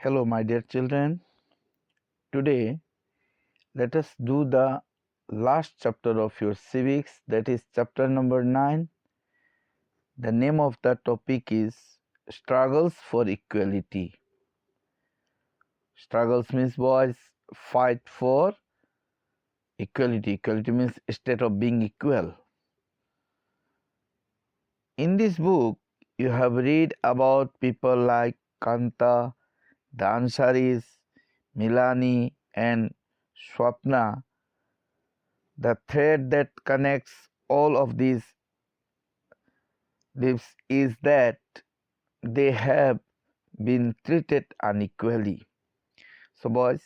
Hello, my dear children. Today, let us do the last chapter of your civics, that is chapter number 9. The name of the topic is Struggles for Equality. Struggles means, boys, fight for equality. Equality means state of being equal. In this book, you have read about people like Kanta, the Ansharis, Milani, and Swapna. The thread that connects all of these lives is that they have been treated unequally. So, boys,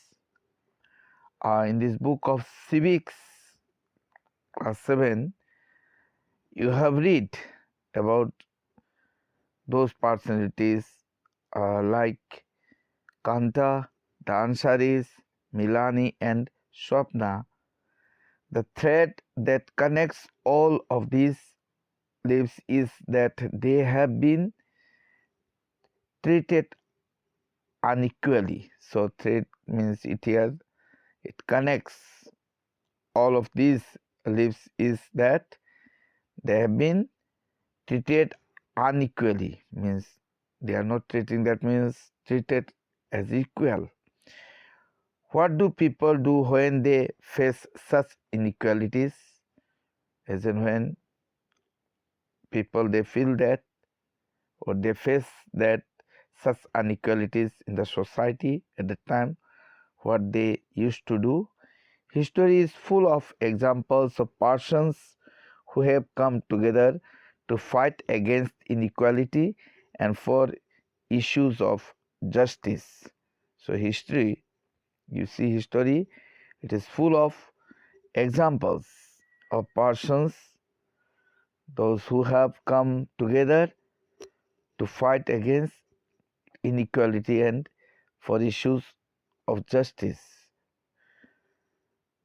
in this book of Civics, class 7, you have read about those personalities like Kanta, the Ansharis, Milani, and Swapna. The thread that connects all of these lives is that they have been treated unequally. So thread means it here, it connects all of these lives is that they have been treated unequally, means they are not treating, that means treated as equal. What do people do when they face such inequalities? As in when people they feel that or they face that such inequalities in the society at the time, what they used to do. History is full of examples of persons who have come together to fight against inequality and for issues of justice. So history, you see history, it is full of examples of persons, those who have come together to fight against inequality and for issues of justice.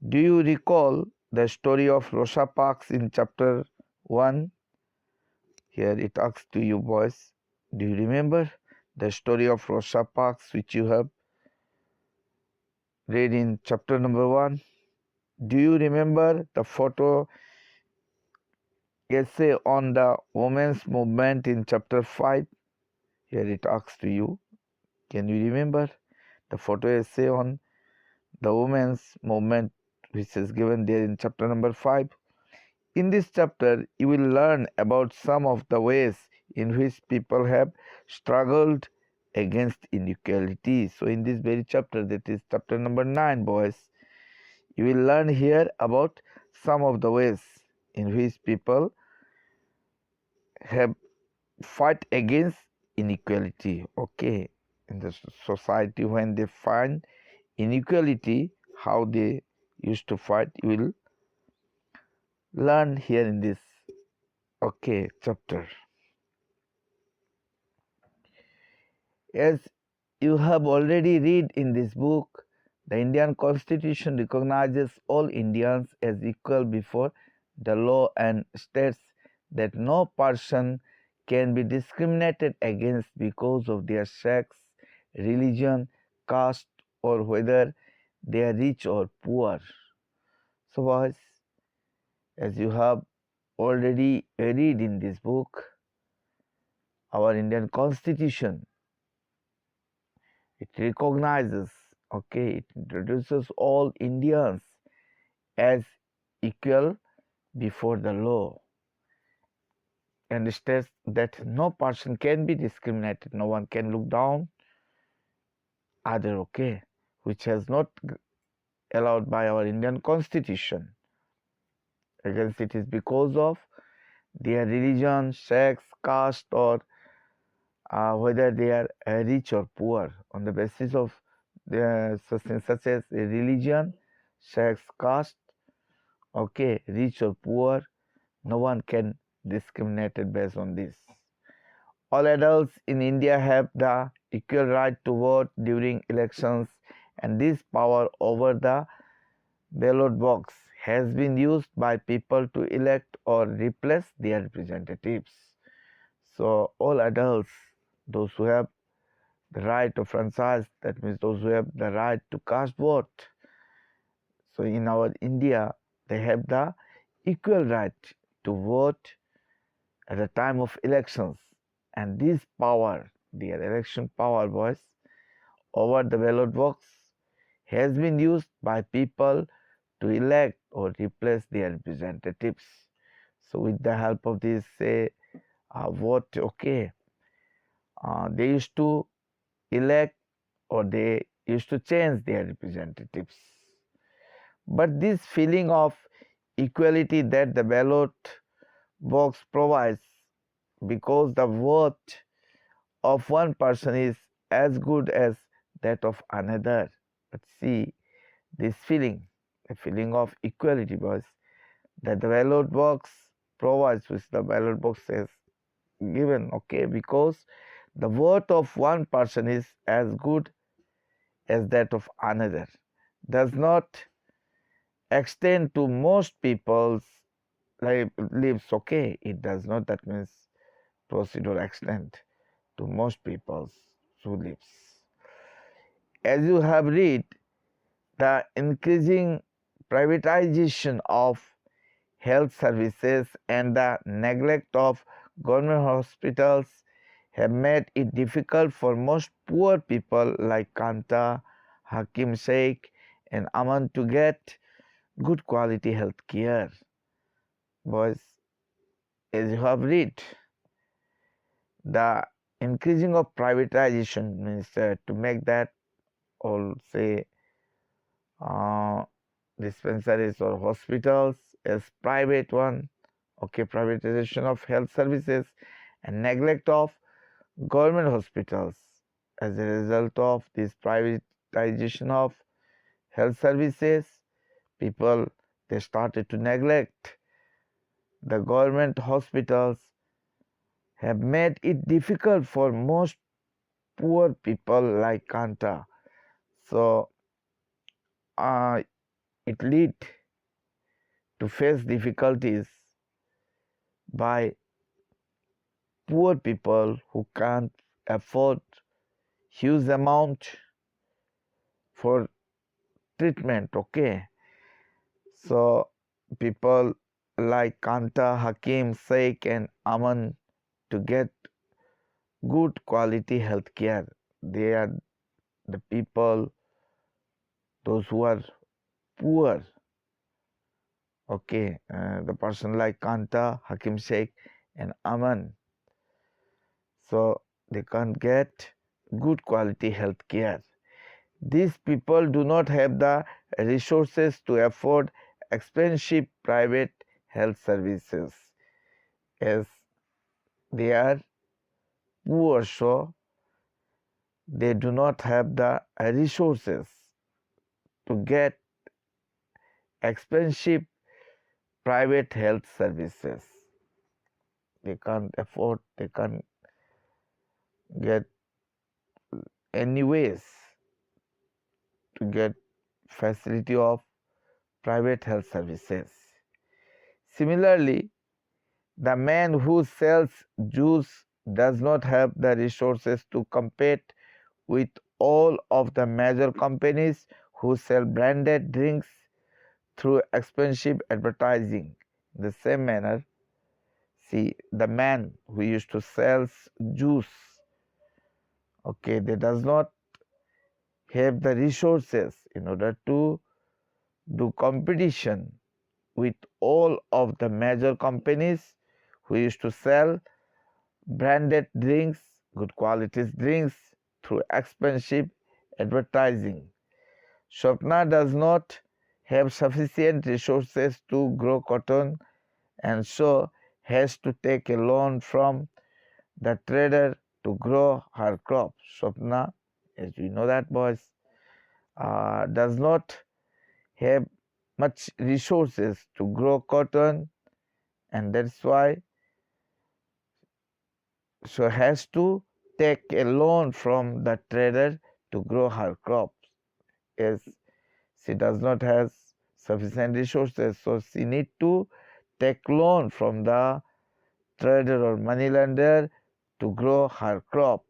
Do you recall the story of Rosa Parks in chapter 1? Here it asks to you, boys. Do you remember the story of Rosa Parks which you have read in chapter number 1? Do you remember the photo essay on the women's movement in chapter 5? Here it asks to you. Can you remember the photo essay on the women's movement which is given there in chapter number 5? In this chapter, you will learn about some of the ways in which people have struggled against inequality. So, in this very chapter, that is chapter number 9, boys, you will learn here about some of the ways in which people have fight against inequality. Okay, in the society, when they find inequality, how they used to fight, you will learn here in this chapter. As you have already read in this book, the Indian Constitution recognizes all Indians as equal before the law and states that no person can be discriminated against because of their sex, religion, caste, or whether they are rich or poor. So, boys, as you have already read in this book, our Indian Constitution, it recognizes, it introduces all Indians as equal before the law and states that no person can be discriminated, no one can look down other, which has not allowed by our Indian Constitution. Against it is because of their religion, sex, caste, or whether they are rich or poor. On the basis of such as religion, sex, caste, rich or poor, no one can discriminate based on this. All adults in India have the equal right to vote during elections, and this power over the ballot box has been used by people to elect or replace their representatives. So all adults, those who have the right of franchise, that means those who have the right to cast vote. So in our India, they have the equal right to vote at the time of elections. And this power, their election power, boys, over the ballot box has been used by people to elect or replace their representatives. So with the help of this, say, vote, okay, they used to elect or they used to change their representatives. But this feeling of equality that the ballot box provides, because the vote of one person is as good as that of another. But see, this feeling, the feeling of equality, was that the ballot box provides, which the ballot box is given, okay, because the vote of one person is as good as that of another, does not extend to most people's lives, okay, it does not, that means proceed or extend to most people's lives. As you have read, the increasing privatization of health services and the neglect of government hospitals have made it difficult for most poor people like Kanta, Hakim Sheikh, and Aman to get good quality health care. Boys, as you have read, the increasing of privatization means to make that all, say, uh, dispensaries or hospitals as private one, okay, privatization of health services and neglect of government hospitals. As a result of this privatization of health services, people, they started to neglect the government hospitals, have made it difficult for most poor people like Kanta. So it lead to face difficulties by poor people who can't afford huge amount for treatment, okay. So people like Kanta, Hakim, Sheikh, and Aman, to get good quality health care, they are the people, those who are poor, okay, the person like Kanta, Hakim Sheikh, and Aman, so they can't get good quality health care. These people do not have the resources to afford expensive private health services, as they are poor, so they do not have the resources to get expensive private health services. They can't afford, they can't get any ways to get facility of private health services. Similarly, the man who sells juice does not have the resources to compete with all of the major companies who sell branded drinks through expensive advertising. In the same manner, see, the man who used to sell juice, okay, they does not have the resources in order to do competition with all of the major companies who used to sell branded drinks, good quality drinks through expensive advertising. Swapna does not have sufficient resources to grow cotton and so has to take a loan from the trader to grow her crop. Swapna, as we know that, boys, does not have much resources to grow cotton, and that's why she has to take a loan from the trader to grow her crops, as she does not have sufficient resources, so she need to take loan from the trader or moneylender to grow her crop.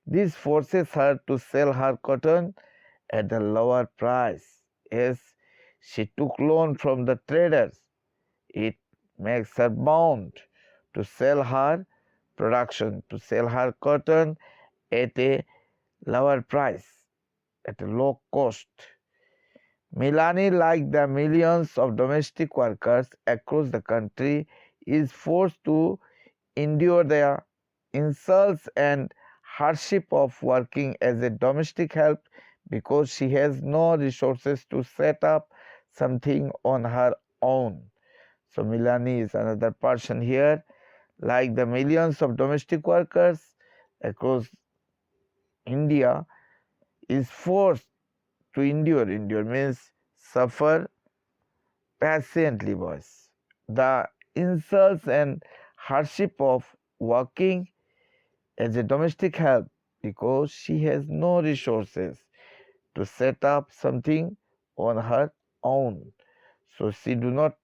This forces her to sell her cotton at a lower price. As she took loan from the traders, it makes her bound to sell her production, to sell her cotton at a lower price, at a low cost. Milani, like the millions of domestic workers across the country, is forced to endure the insults and hardship of working as a domestic help because she has no resources to set up something on her own. So Milani is another person here, like the millions of domestic workers across India, is forced to endure. Endure means suffer patiently, boys. The insults and hardship of working as a domestic help because she has no resources to set up something on her own. So she do not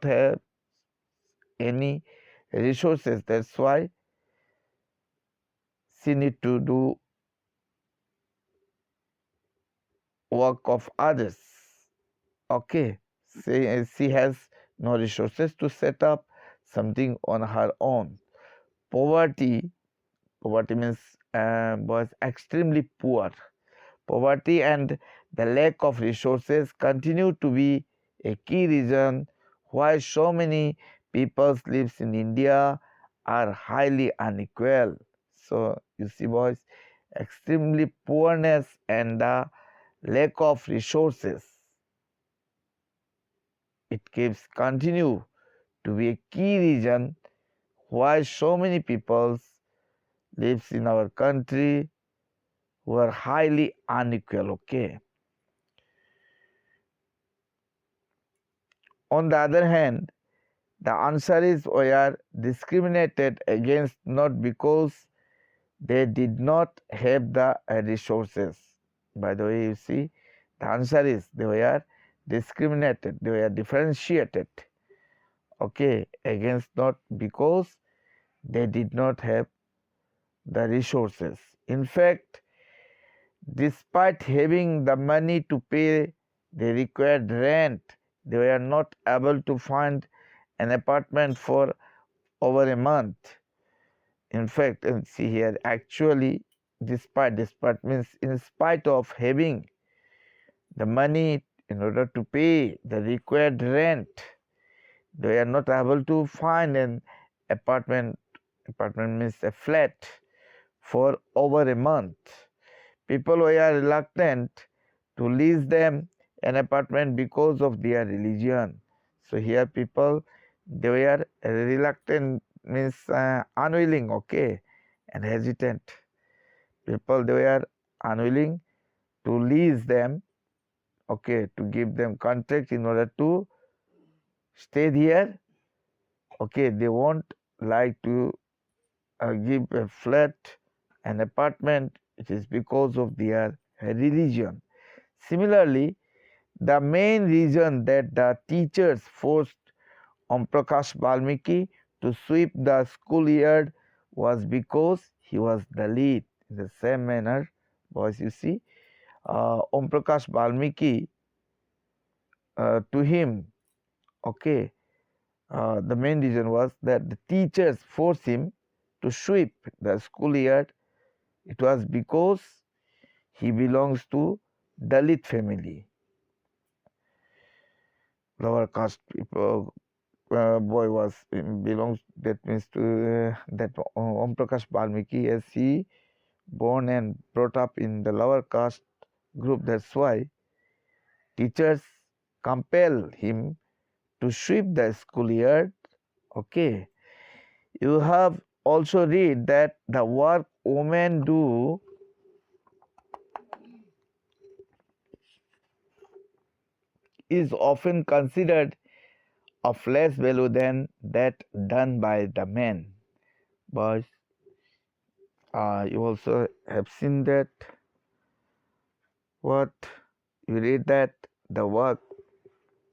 have any resources. That's why she need to do work of others. Okay, she has no resources to set up something on her own. Poverty means was extremely poor. Poverty and the lack of resources continue to be a key reason why so many people's lives in India are highly unequal. So you see, boys, extremely poorness and the lack of resources, it keeps continue to be a key reason why so many people's lives in our country were highly unequal. Okay. On the other hand, the Ansharis were discriminated against not because they did not have the resources. By the way, you see, the Ansharis, they were discriminated, they were differentiated, okay, against not because they did not have the resources. In fact, despite having the money to pay the required rent, they were not able to find an apartment for over a month. In fact, see here, actually, despite means in spite of having the money in order to pay the required rent, they are not able to find an apartment. Apartment means a flat for over a month. People were reluctant to lease them an apartment because of their religion. So here people, they were reluctant means unwilling, okay, and hesitant. People, they were unwilling to lease them, okay, to give them contract in order to stay here. Okay, they won't like to give a flat, an apartment. It is because of their religion. Similarly, the main reason that the teachers forced Om Prakash Valmiki to sweep the schoolyard was because he was Dalit. In the same manner, boys, you see, Om Prakash Valmiki, to him, okay, the main reason was that the teachers forced him to sweep the schoolyard. It was because he belongs to Dalit family, lower caste people. Boy was belongs, that means to that Om Prakash Valmiki, as he born and brought up in the lower caste group. That's why teachers compel him to sweep the schoolyard. Okay, you have also read that the work women do is often considered of less value than that done by the men. But you also have seen that what you read that the work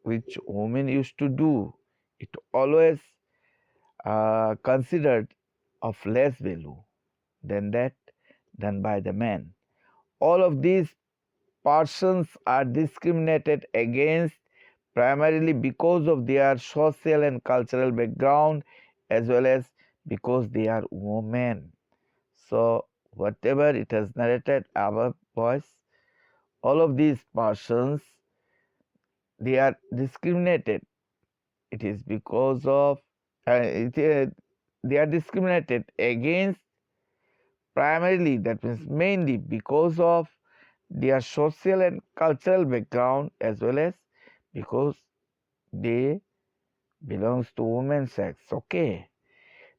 which women used to do, it always considered of less value than that than by the men. All of these persons are discriminated against primarily because of their social and cultural background as well as because they are women. So, whatever it has narrated above, boys, all of these persons, they are discriminated. It is because of they are discriminated against primarily, that means mainly, because of their social and cultural background as well as because they belongs to women's sex. Okay.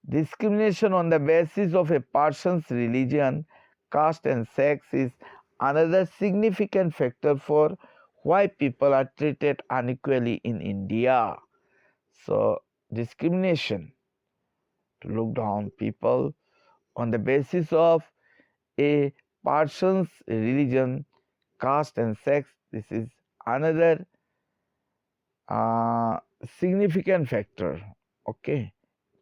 Discrimination on the basis of a person's religion, caste and sex is another significant factor for why people are treated unequally in India. So, discrimination, to look down people on the basis of a person's religion, caste and sex, this is another significant factor, okay,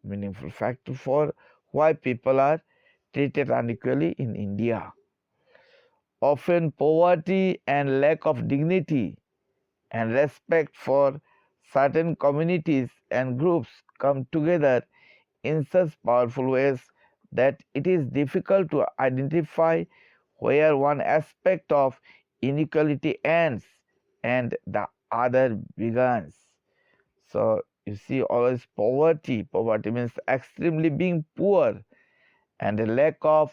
meaningful factor for why people are treated unequally in India. Often poverty and lack of dignity and respect for certain communities and groups come together in such powerful ways that it is difficult to identify where one aspect of inequality ends and the other begins. So, you see, always poverty. Poverty means extremely being poor, and a lack of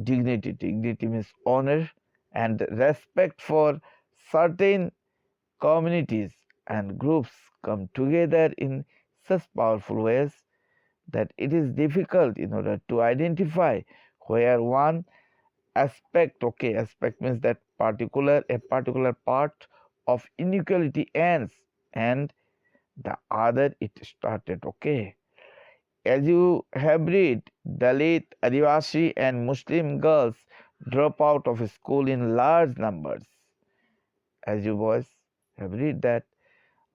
dignity. Dignity means honor and respect for certain communities and groups come together in such powerful ways that it is difficult in order to identify where one aspect, okay, aspect means that a particular part of inequality ends and the other it started, okay. As you have read, Dalit, Adivasi and Muslim girls drop out of school in large numbers. As you boys have read that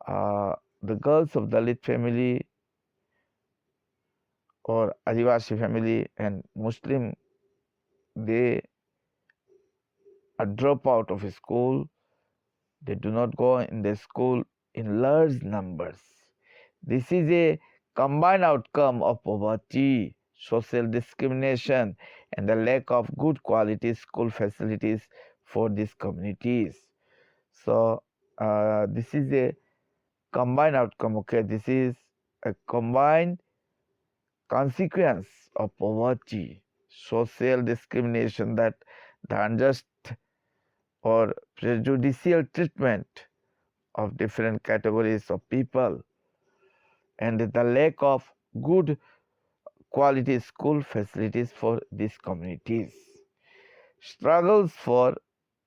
the girls of Dalit family or Adivasi family and Muslim, they drop out of school. They do not go in the school in large numbers. This is a combined outcome of poverty, social discrimination, and the lack of good quality school facilities for these communities. So, this is a combined outcome. Okay, this is a combined consequence of poverty, social discrimination, that the unjust or prejudicial treatment of different categories of people and the lack of good quality school facilities for these communities. Struggles for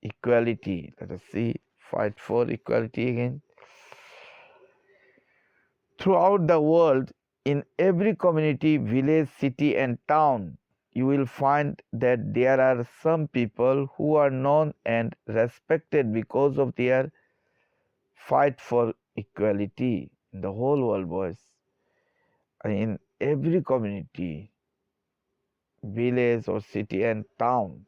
equality. Let us see, fight for equality again. Throughout the world, in every community, village, city, and town, you will find that there are some people who are known and respected because of their fight for equality in the whole world, boys. In every community, village or city and town,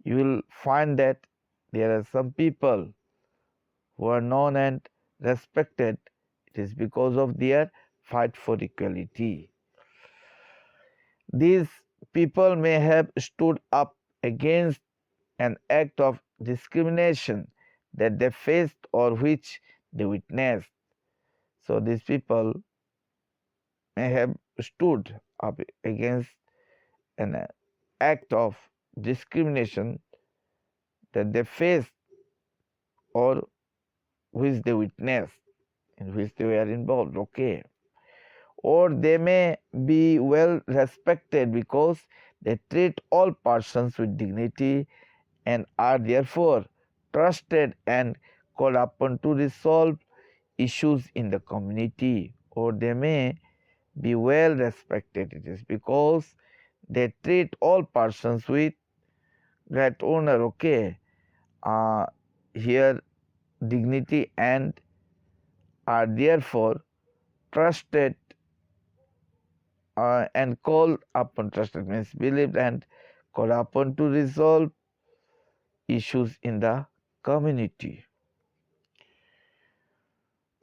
you will find that there are some people who are known and respected. It is because of their fight for equality. These people may have stood up against an act of discrimination that they faced or which they witnessed. So these people may have stood up against an act of discrimination that they faced or which they witnessed, in which they were involved, okay. Or they may be well respected because they treat all persons with dignity and are therefore trusted and called upon to resolve issues in the community. Or they may be well respected. It is because they treat all persons with great honor, okay. Here dignity and are therefore trusted and called upon. Trusted means believed and called upon to resolve issues in the community.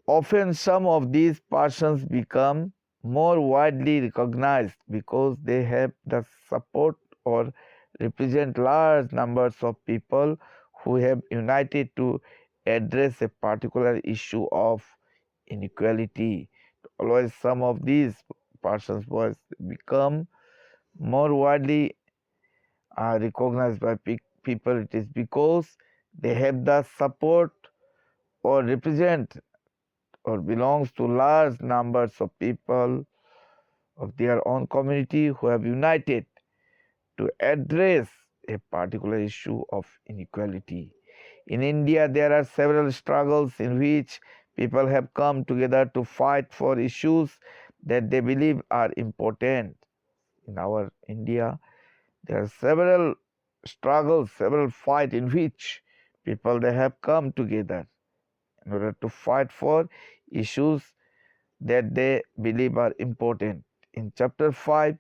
Often some of these persons become more widely recognized because they have the support or represent large numbers of people who have united to address a particular issue of inequality. Always some of these persons become more widely recognized by people. It is because they have the support or represent or belongs to large numbers of people of their own community who have united to address a particular issue of inequality. In India, there are several struggles in which people have come together to fight for issues that they believe are important. In our India, there are several struggles, several fights in which people they have come together in order to fight for issues that they believe are important. In chapter 5,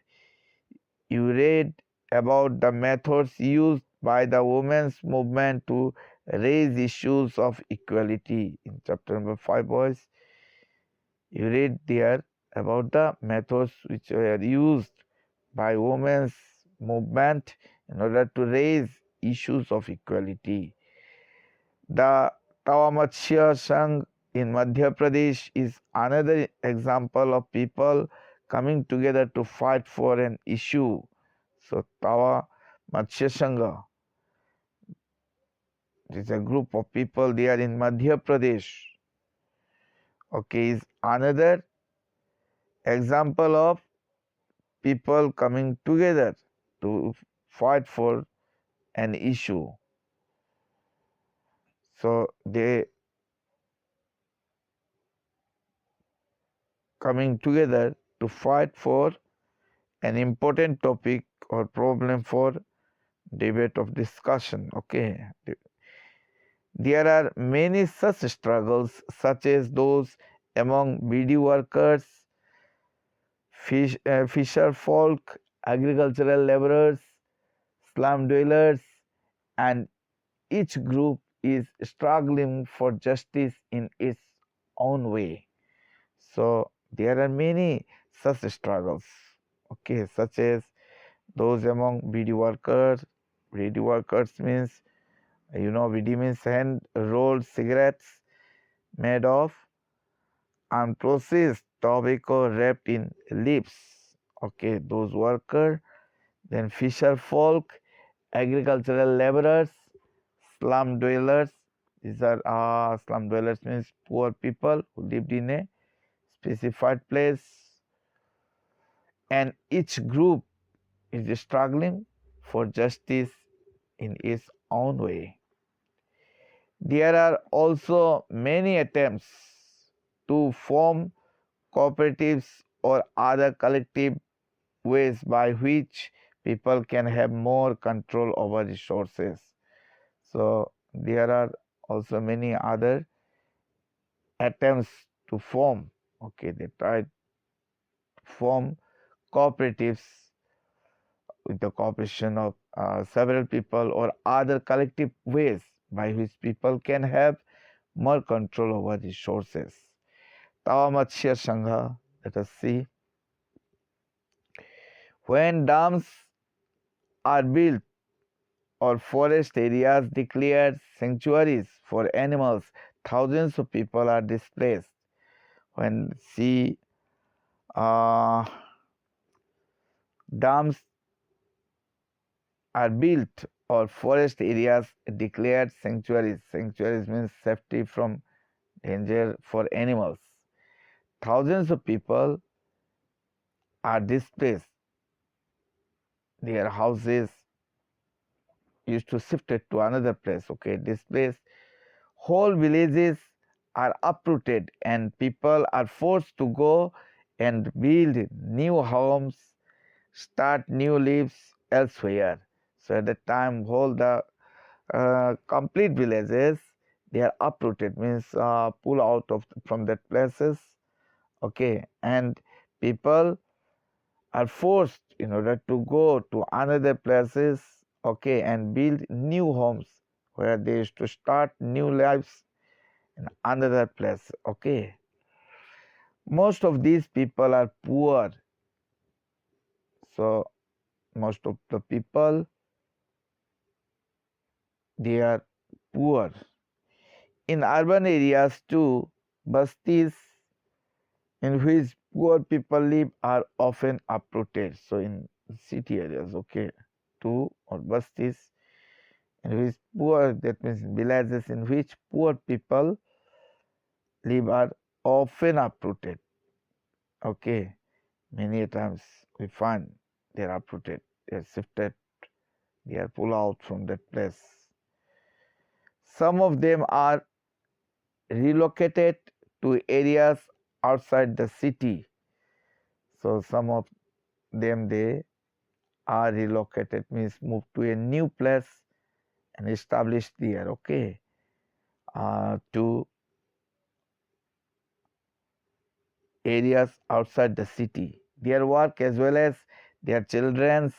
you read about the methods used by the women's movement to raise issues of equality. In chapter number 5, boys, you read there about the methods which were used by women's movement in order to raise issues of equality. The Tawamatsya Sangh in Madhya Pradesh is another example of people coming together to fight for an issue. So Tawamatsya Sangha is a group of people there in Madhya Pradesh. Okay, is another example of people coming together to fight for an issue. So they coming together to fight for an important topic or problem for debate of discussion. Okay, there are many such struggles, such as those among BD workers, fisher folk, agricultural laborers, slum dwellers, and each group is struggling for justice in its own way. So there are many such struggles, okay, such as those among BD workers. BD workers means, BD means hand rolled cigarettes made of unprocessed tobacco wrapped in leaves. Okay, those workers. Then fisher folk, agricultural laborers, slum dwellers. These are slum dwellers means poor people who lived in a specified place, and each group is struggling for justice in its own way. There are also many attempts to form cooperatives or other collective ways by which people can have more control over resources. So there are also many other attempts to form, okay, they try to form cooperatives with the cooperation of several people or other collective ways by which people can have more control over resources. Tawamatsya Sangha, let us see. When dams are built or forest areas declared sanctuaries for animals, thousands of people are displaced. When dams are built or forest areas declared sanctuaries. Sanctuaries means safety from danger for animals. Thousands of people are displaced. Their houses used to shifted to another place. Okay, displaced. Whole villages are uprooted and people are forced to go and build new homes, start new lives elsewhere. So at the time, whole the complete villages they are uprooted, means pull out of from that places. Okay, and people are forced in order to go to another places, okay, and build new homes where they used to start new lives in another place, okay. Most of these people are poor, so most of the people, they are poor. In urban areas too, bastis in which poor people live are often uprooted. So in city areas, okay, too, or bastis in which poor, that means villages in which poor people live are often uprooted. Okay, many times we find they are uprooted, they are shifted, they are pulled out from that place. Some of them are relocated to areas outside the city. So some of them, they are relocated, means moved to a new place and established there, okay, to areas outside the city. Their work as well as their children's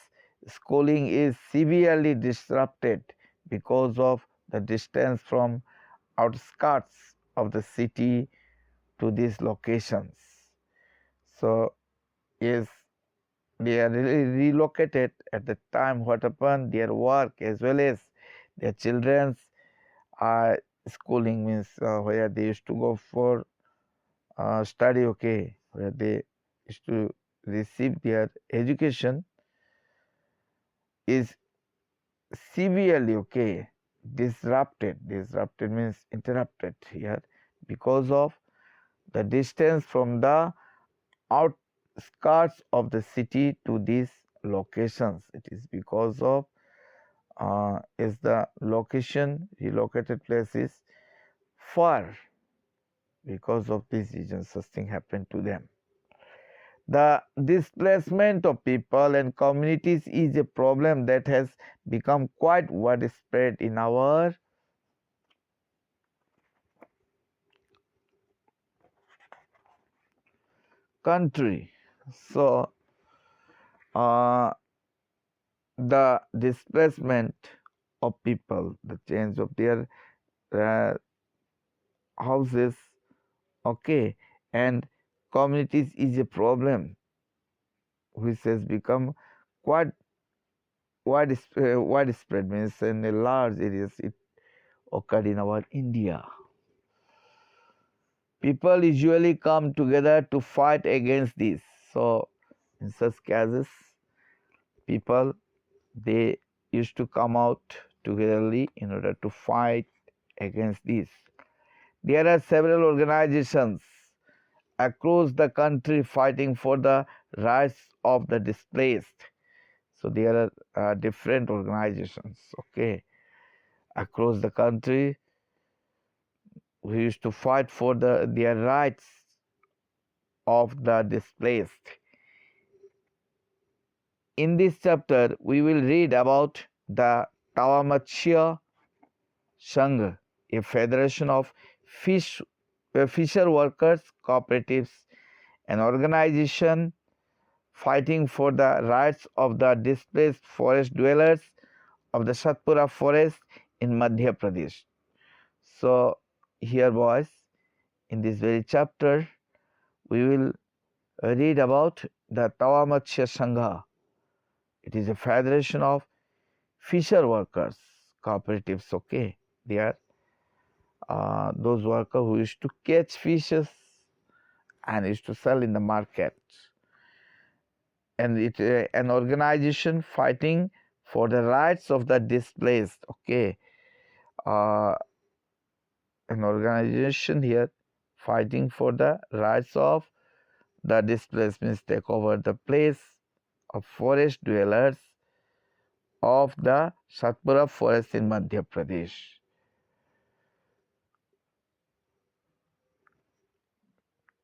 schooling is severely disrupted because of the distance from outskirts of the city to these locations. So yes, they are relocated at the time. What happened? Their work as well as their children's schooling, means where they used to go for study, okay, where they used to receive their education, is severely, okay, disrupted. Disrupted means interrupted here because of the distance from the outskirts of the city to these locations. It is because of is the location, relocated place is far. Because of this reason, such thing happened to them. The displacement of people and communities is a problem that has become quite widespread in our country. So, the displacement of people, the change of their uh, houses, okay, and communities is a problem which has become quite widespread, means in a large areas it occurred in our India. People usually come together to fight against this. So in such cases, people, they used to come out togetherly in order to fight against this. There are several organizations across the country fighting for the rights of the displaced. So there are different organizations, okay, across the country who used to fight for their rights of the displaced. In this chapter, we will read about the Tawamachya Sangh, a federation of fisher workers cooperatives, an organization fighting for the rights of the displaced forest dwellers of the Satpura forest in Madhya Pradesh. So here, boys, in this very chapter, we will read about the Tawamachya Sangha. It is a federation of fisher workers cooperatives, okay. They are those workers who used to catch fishes and used to sell in the market, and it an organization fighting for the rights of the displaced, okay. uh, an organization here fighting for the rights of the displaced, means take over the place of forest dwellers of the Satpura forest in Madhya Pradesh.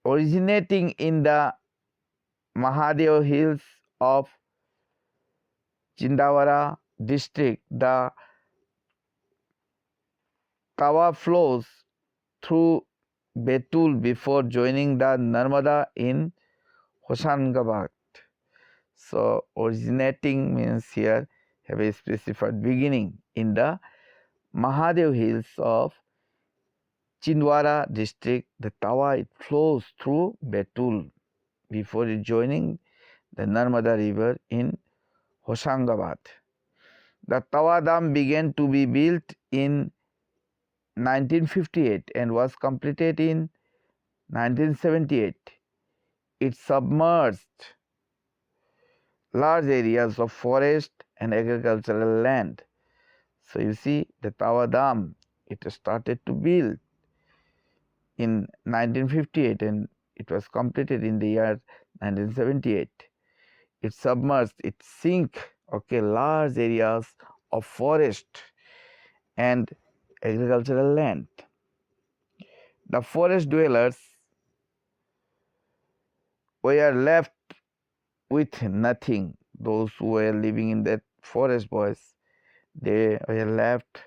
Originating in the Mahadev hills of Chindawara district, the Kawa flows through Betul before joining the Narmada in Hoshangabad. So originating means here have a specified beginning in the Mahadev Hills of Chindwara district. The Tawa it flows through Betul before it joining the Narmada river in Hoshangabad. The Tawa Dam began to be built in 1958 and was completed in 1978. It submerged large areas of forest and agricultural land. So you see the Tawa Dam, it started to build in 1958 and it was completed in the year 1978. It submerged, it sink, okay, large areas of forest and agricultural land. The forest dwellers were left with nothing. Those who were living in that forest, boys, they were left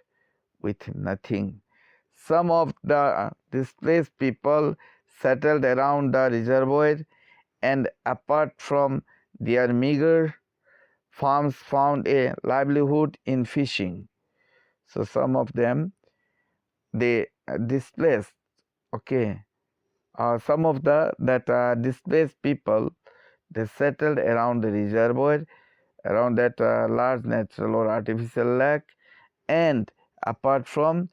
with nothing. Some of the displaced people settled around the reservoir and apart from their meager farms found a livelihood in fishing. So some of them they displaced, okay, some of the displaced people they settled around the reservoir, around that large natural or artificial lake, and apart from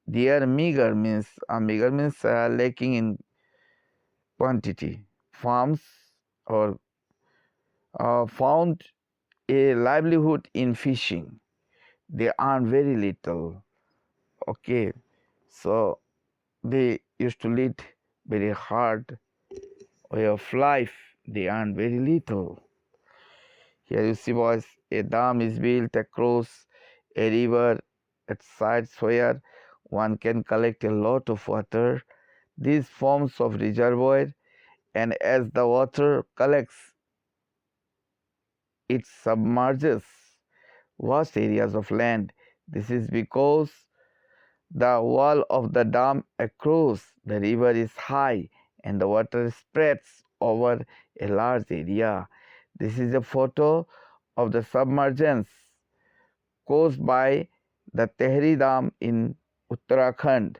their meager means lacking in quantity, farms or found a livelihood in fishing. They earn very little, okay, so they used to lead very hard way of life. They earn very little. Here you see, boys, a dam is built across a river at sites where one can collect a lot of water. These forms of reservoir, and as the water collects, it submerges vast areas of land. This is because the wall of the dam across the river is high and the water spreads over a large area. This is a photo of the submergence caused by the Tehri Dam in Uttarakhand.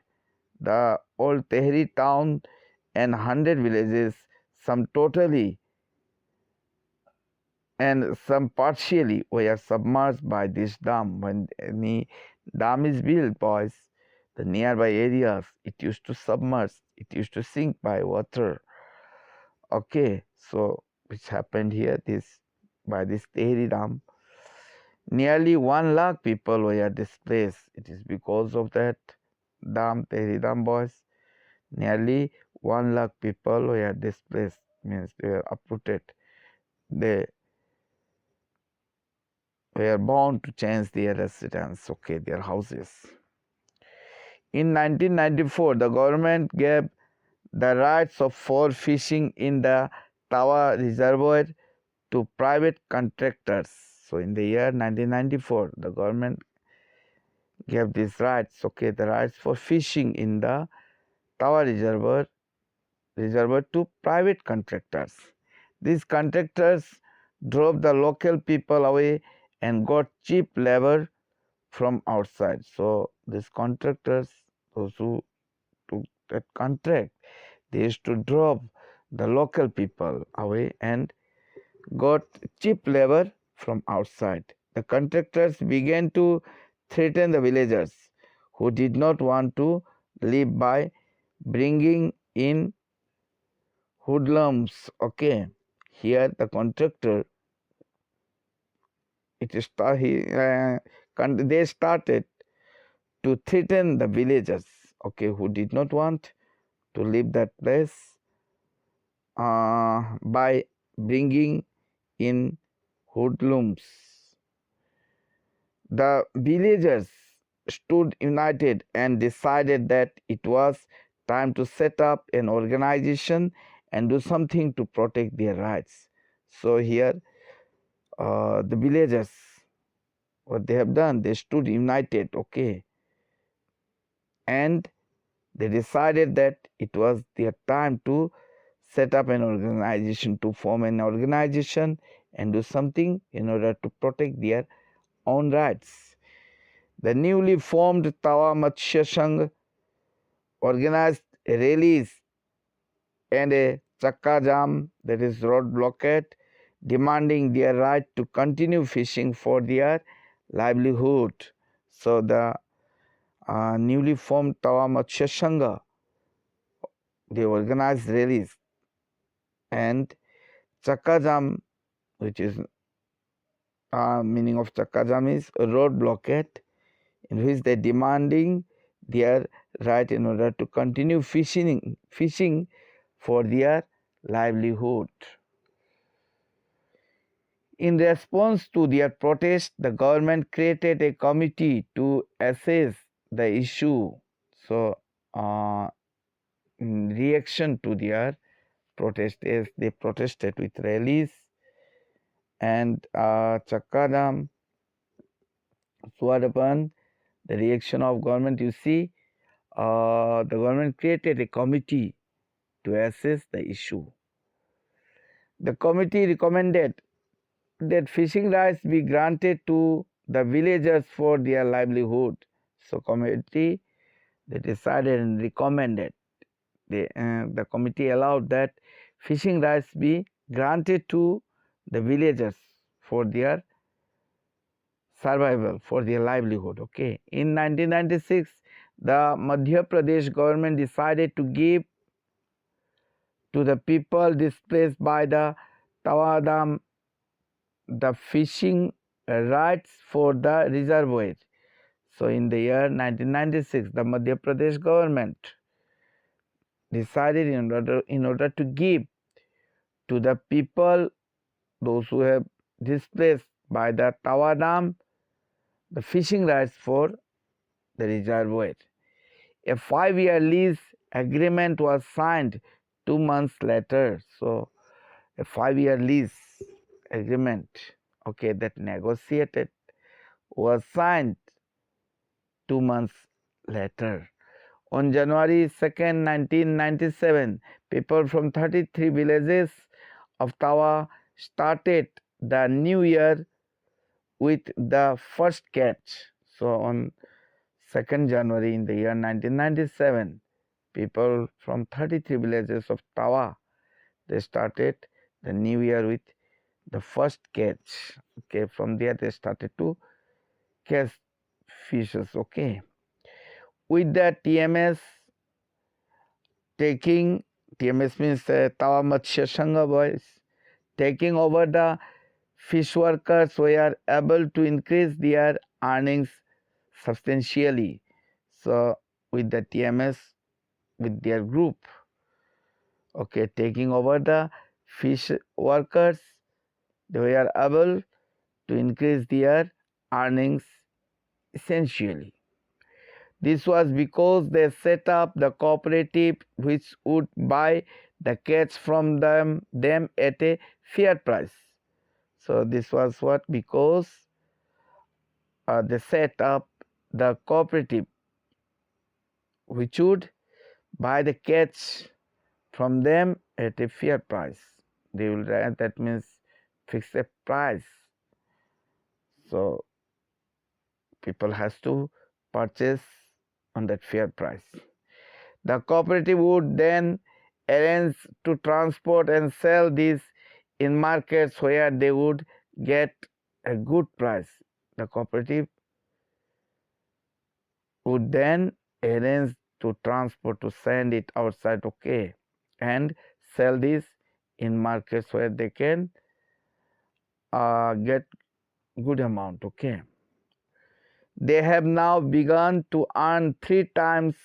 The old Tehri town and 100 villages, some totally and some partially, were submerged by this dam. When any dam is built, boys, the nearby areas, it used to submerge, it used to sink by water. Okay, so which happened here, this by this Tehri Dam. Nearly 1 lakh people were displaced. It is because of that dam, Tehri Dam, boys. Nearly 1 lakh people were displaced, means they were uprooted. They were bound to change their residence, okay, their houses. In 1994, the government gave the rights of for fishing in the Tawa Reservoir to private contractors. So in the year 1994, the government gave these rights, okay, the rights for fishing in the Tawa Reservoir to private contractors. These contractors drove the local people away and got cheap labor from outside. So these contractors, those who took that contract, they used to drop the local people away and got cheap labor from outside. The contractors began to threaten the villagers who did not want to live by bringing in hoodlums. Okay, here the contractor they started to threaten the villagers, okay, who did not want to leave that place by bringing in hoodlums. The villagers stood united and decided that it was time to set up an organization and do something to protect their rights. So here the villagers, what they have done, they stood united, okay, and they decided that it was their time to set up an organization, to form an organization and do something in order to protect their own rights. The newly formed Tawa Matsya Sangh organized rallies and a chakka jam, that is road blockade, demanding their right to continue fishing for their livelihood. So the newly formed Tawa Matsya Sangha, they organized rallies and chakka jam, which is meaning of chakka jam is a road blockade, in which they demanding their right in order to continue fishing for their livelihood. In response to their protest, the government created a committee to assess the issue. So, in reaction to their protest, as they protested with rallies and chakka jam, so what happened? The reaction of government, you see, the government created a committee to assess the issue. The committee recommended that fishing rights be granted to the villagers for their livelihood. So committee, they decided and recommended, the committee allowed that fishing rights be granted to the villagers for their survival, for their livelihood. Okay. In 1996, the Madhya Pradesh government decided to give to the people displaced by the Tawadam the fishing rights for the reservoir. So in the year 1996, the Madhya Pradesh government decided in order to give to the people, those who have displaced by the Tawadam, the fishing rights for the reservoir. A 5-year lease agreement was signed 2 months later. So a 5-year lease agreement, okay, that negotiated was signed 2 months later. On January 2nd, 1997, people from 33 villages of Tawa started the new year with the first catch. So on 2nd January in the year 1997, people from 33 villages of Tawa, they started the new year with the first catch. Okay, from there they started to catch fishes. Okay, with the TMS TMS means Tawa Matsya Sangha boys, taking over, the fish workers were able to increase their earnings substantially. So with the TMS, with their group, okay, taking over the fish workers, they were able to increase their earnings essentially. This was because they set up the cooperative which would buy the catch from them at a fair price. So this was what? Because they set up the cooperative which would buy the catch from them at a fair price. They will, that means fix a price. So people has to purchase on that fair price. The cooperative would then arrange to transport and sell these in markets where they would get a good price. The cooperative would then arrange to transport, to send it outside, okay, and sell this in markets where they can get good amount, okay. They have now begun to earn 3 times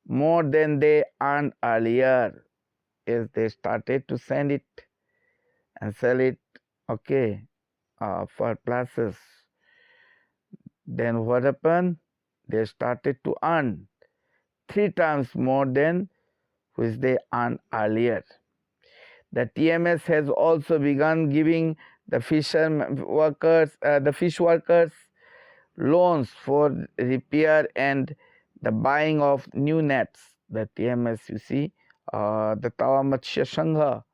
more than they earned earlier, as they started to send it and sell it, okay, for places. Then what happened? They started to earn 3 times more than which they earned earlier. The TMS has also begun giving the fish workers loans for repair and the buying of new nets. The TMS, you see, the Tawa Matsya Sangha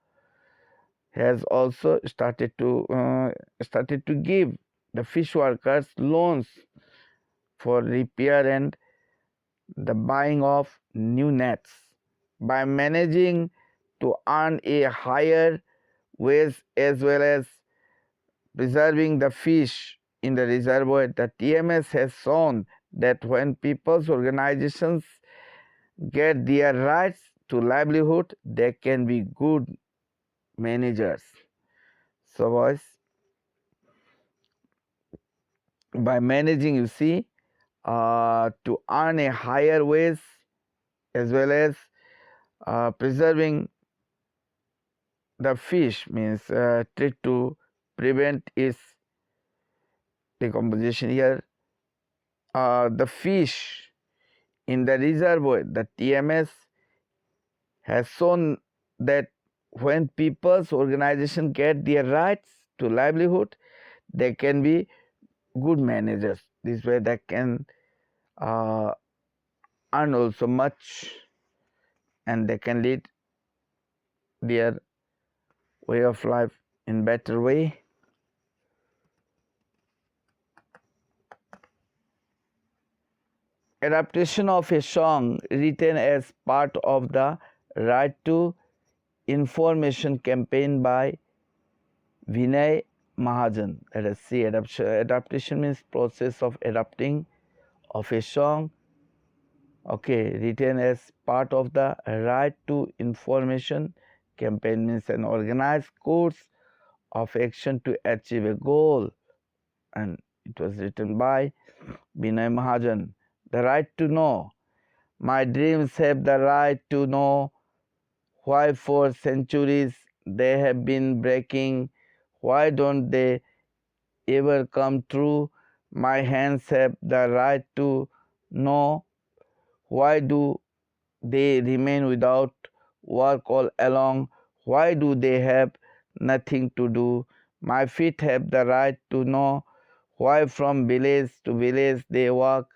has also started to give the fish workers loans for repair and the buying of new nets. By managing to earn a higher wage as well as preserving the fish in the reservoir, the TMS has shown that when people's organizations get their rights to livelihood, they can be good managers. So, boys, by managing, you see, to earn a higher wage as well as preserving the fish means try to prevent its decomposition here. The fish in the reservoir, the TMS has shown that when people's organization get their rights to livelihood, they can be good managers. This way they can uh, earn also much and they can lead their way of life in better way. Adaptation of a song written as part of the Right to Information campaign by Vinay Mahajan. Let us see. Adaptation means process of adapting of a song, okay, written as part of the Right to Information campaign means an organized course of action to achieve a goal, and it was written by Vinay Mahajan. The right to know. My dreams have the right to know why for centuries they have been breaking. Why don't they ever come true? My hands have the right to know. Why do they remain without work all along? Why do they have nothing to do? My feet have the right to know why from village to village they walk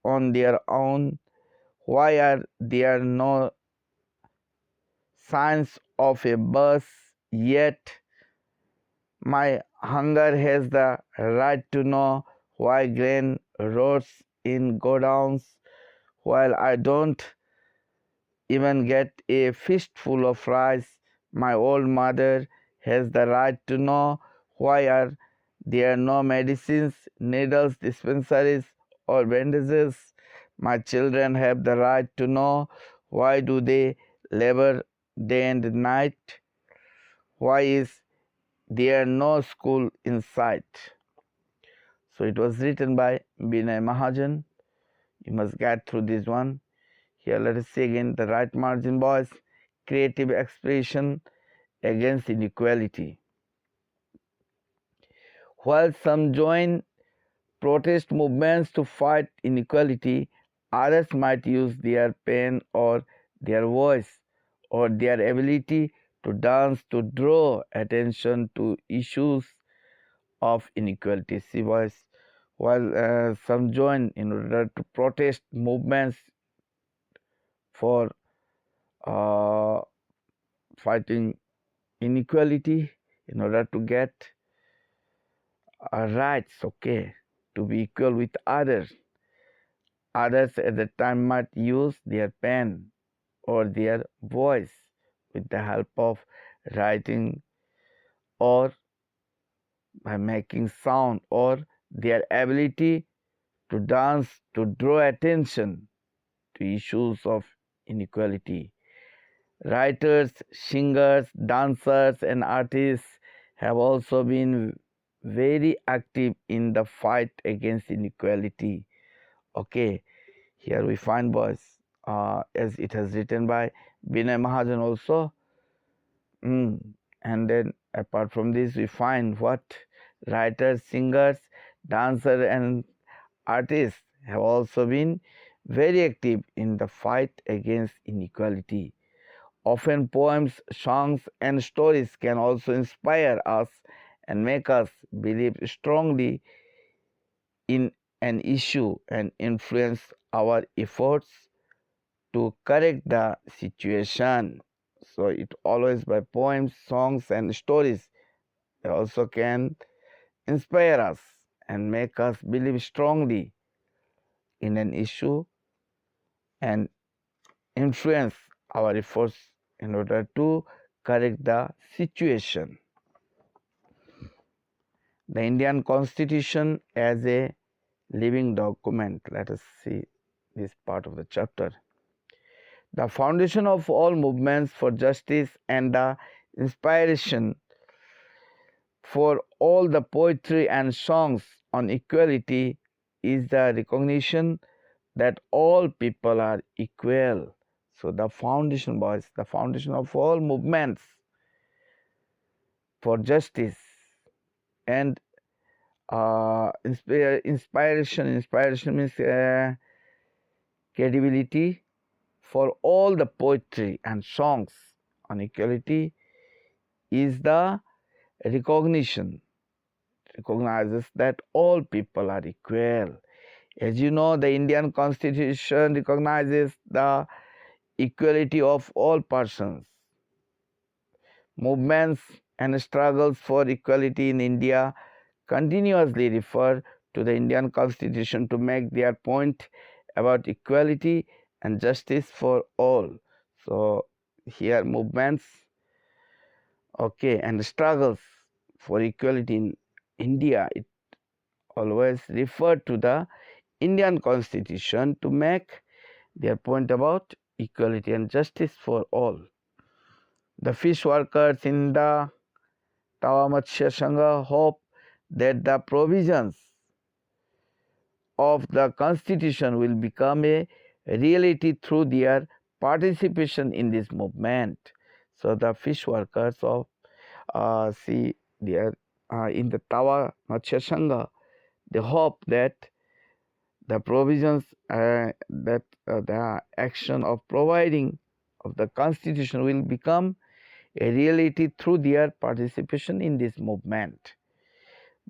on their own. Why are there no signs of a bus yet? My hunger has the right to know why grain rots in godowns while I don't even get a fistful of rice. My old mother has the right to know why are there no medicines, needles, dispensaries, or bandages. My children have the right to know why do they labor day and night. Why is there no school in sight? So it was written by Binay Mahajan. You must get through this one. Here let us see again the right margin, boys. Creative expression against inequality. While some join protest movements to fight inequality, others might use their pen or their voice or their ability to dance to draw attention to issues of inequality. See, boys, while some join in order to protest movements for uh, fighting inequality in order to get rights, okay, to be equal with others. Others at the time might use their pen or their voice with the help of writing or by making sound or their ability to dance to draw attention to issues of inequality. Writers, singers, dancers, and artists have also been very active in the fight against inequality. Okay, here we find, boys, as it has written by Binay Mahajan also. And then apart from this, we find what writers, singers, dancers, and artists have also been very active in the fight against inequality. Often poems, songs, and stories can also inspire us and make us believe strongly in an issue and influence our efforts to correct the situation. So it always by poems, songs and stories. They also can inspire us and make us believe strongly in an issue and influence our efforts in order to correct the situation. The Indian Constitution as a living document. Let us see this part of the chapter. The foundation of all movements for justice and the inspiration for all the poetry and songs on equality is the recognition that all people are equal. So the foundation, boys, the foundation of all movements for justice and inspiration means credibility for all the poetry and songs on equality is the recognition, recognizes that all people are equal. As you know, the Indian Constitution recognizes the equality of all persons. Movements and struggles for equality in India continuously refer to the Indian Constitution to make their point about equality and justice for all. So here movements, okay, and struggles for equality in India, it always refer to the Indian Constitution to make their point about equality and justice for all. The fish workers in the Tawa Matsya Sangha hope that the provisions of the Constitution will become a reality through their participation in this movement. So the fish workers of see their in the Tawa Matsya Sangha, they hope that the provisions that the action of providing of the Constitution will become a reality through their participation in this movement.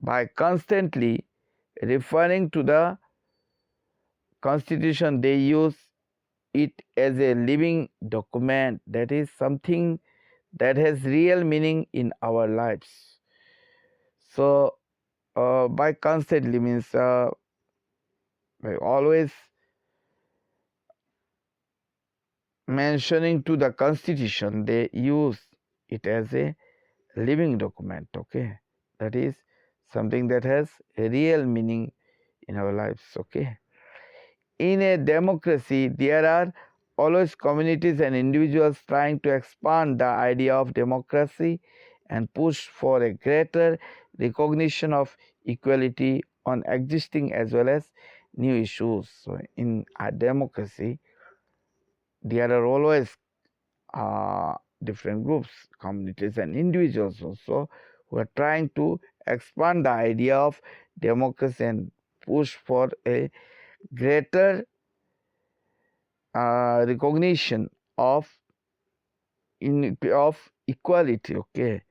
By constantly referring to the Constitution, they use it as a living document, that is something that has real meaning in our lives. So by constantly means by always mentioning to the Constitution, they use it as a living document, okay, that is something that has a real meaning in our lives, okay. In a democracy, there are always communities and individuals trying to expand the idea of democracy and push for a greater recognition of equality on existing as well as new issues. So in a democracy, there are always different groups, communities and individuals also who are trying to expand the idea of democracy and push for a greater recognition of equality, okay,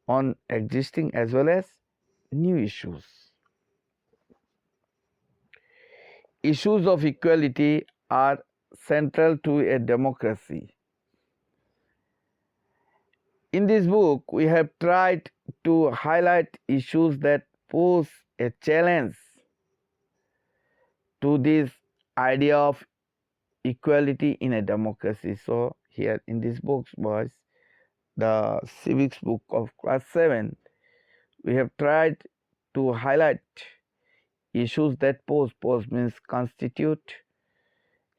on existing as well as new issues. Issues of equality are central to a democracy. In this book, we have tried to highlight issues that pose a challenge to this idea of equality in a democracy. So here in this book, boys, the civics book of class 7, we have tried to highlight issues that pose means constitute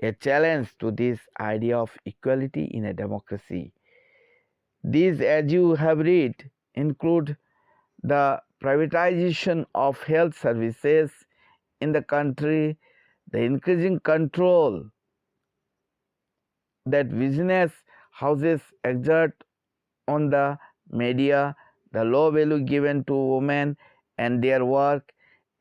a challenge to this idea of equality in a democracy. These, as you have read, include the privatization of health services in the country, the increasing control that business houses exert on the media, the low value given to women and their work,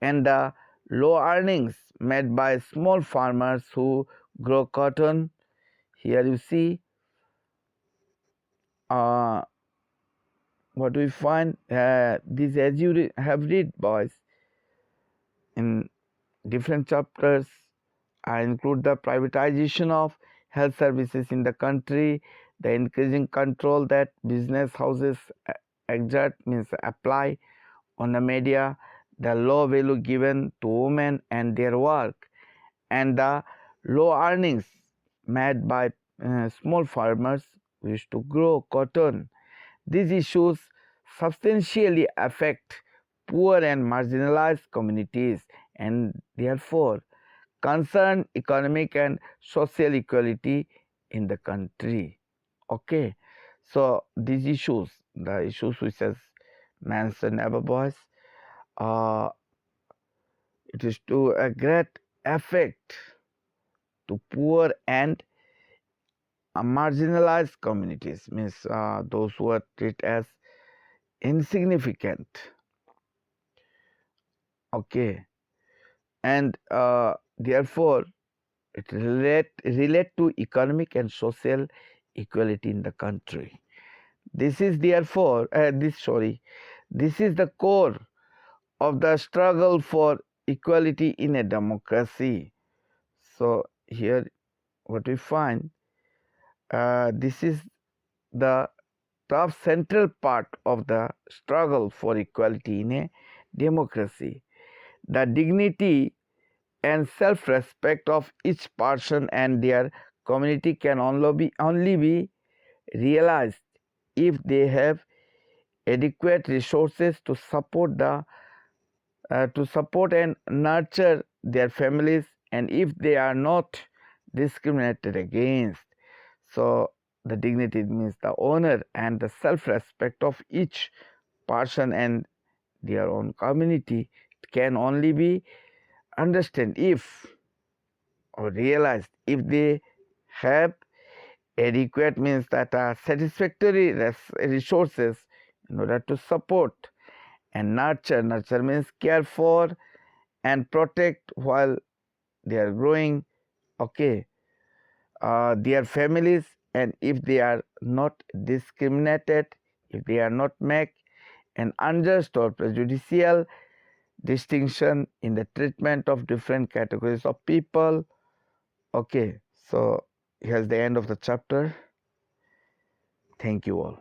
and the low earnings made by small farmers who grow cotton. Here you see what we find, this as you have read, boys, in different chapters. I include the privatization of health services in the country, The increasing control that business houses exert means apply on the media, the low value given to women and their work, and the low earnings made by small farmers who used to grow cotton. These issues substantially affect poor and marginalized communities and therefore concern economic and social equality in the country. Okay, so these issues, the issues which has mentioned above, boys, uh, it is to a great effect to poor and marginalized communities, means those who are treated as insignificant. Okay, and therefore it relate to economic and social equality in the country. This is therefore this is the core of the struggle for equality in a democracy. So here what we find, this is the top central part of the struggle for equality in a democracy. The dignity and self-respect of each person and their community can only be realized if they have adequate resources to support and nurture their families, and if they are not discriminated against. So the dignity means the honor and the self-respect of each person and their own community can only be understood if or realized if they have adequate means that are satisfactory resources in order to support and nurture means care for and protect while they are growing, okay, their families, and if they are not discriminated, if they are not make an unjust or prejudicial distinction in the treatment of different categories of people. Okay, so here's the end of the chapter. Thank you all.